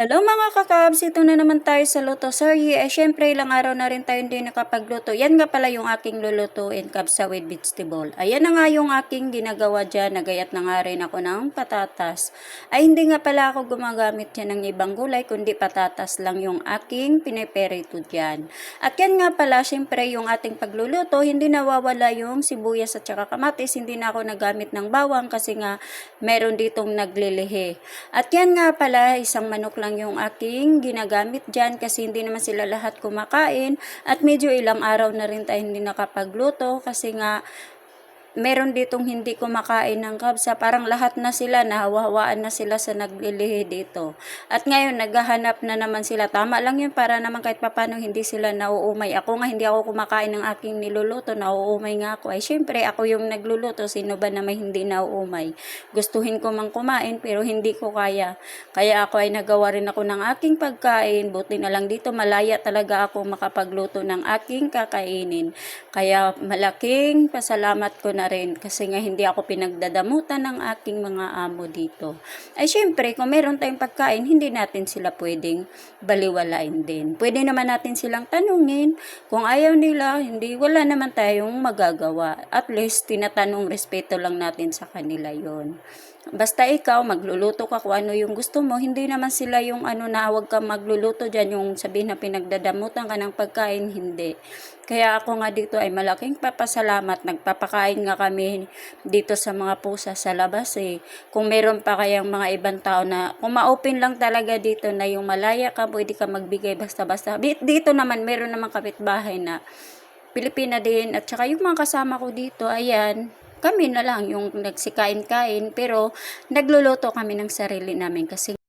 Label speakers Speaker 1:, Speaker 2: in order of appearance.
Speaker 1: Hello mga kakabs, ito na naman tayo sa luto. Sorry, syempre ilang araw na rin tayo hindi nakapagluto. Yan nga pala yung aking lulutuin, kabsa with vegetable. Ayan na nga yung aking ginagawa dyan. Nagayat na nga rin ako ng patatas. Ay hindi nga pala ako gumagamit dyan ng ibang gulay, kundi patatas lang yung aking pineperito dyan. At yan nga pala, syempre yung ating pagluluto, hindi nawawala yung sibuyas at saka kamatis. Hindi na ako nagamit ng bawang kasi nga meron ditong naglilihi. At yan nga pala, isang manok lang yung aking ginagamit dyan kasi hindi naman sila lahat kumakain at medyo ilang araw na rin tayo hindi nakapagluto kasi nga meron ditong hindi kumakain ng kabsa. Parang lahat na sila, nahawa-hawaan na sila sa naglilihi dito. At ngayon, naghahanap na naman sila. Tama lang yun para naman kahit papano hindi sila nauumay. Ako nga, hindi ako kumakain ng aking niluluto. Nauumay nga ako. Ay, syempre, ako yung nagluluto. Sino ba na may hindi nauumay? Gustuhin ko mang kumain, pero hindi ko kaya. Kaya ako ay nagawa rin ako ng aking pagkain. Buti na lang dito, malaya talaga ako makapagluto ng aking kakainin. Kaya malaking pasalamat ko na rin kasi nga hindi ako pinagdadamutan ng aking mga amo dito. Ay syempre, kung meron tayong pagkain, hindi natin sila pwedeng baliwalain din. Pwede naman natin silang tanungin. Kung ayaw nila, hindi, wala naman tayong magagawa. At least, tinatanong respeto lang natin sa kanila yon. Basta ikaw, magluluto ka kung ano yung gusto mo. Hindi naman sila yung na huwag kang magluluto dyan, yung sabihin na pinagdadamutan ka ng pagkain, hindi. Kaya ako nga dito ay malaking papasalamat. Nagpapakain nga kami dito sa mga pusa sa labas eh. Kung meron pa kayang mga ibang tao na, kung ma-open lang talaga dito na yung malaya ka, pwede ka magbigay basta-basta. Dito naman, meron naman kapitbahay na Pilipina din at saka yung mga kasama ko dito, ayan, kami na lang yung nagsikain-kain pero nagluluto kami ng sarili namin kasi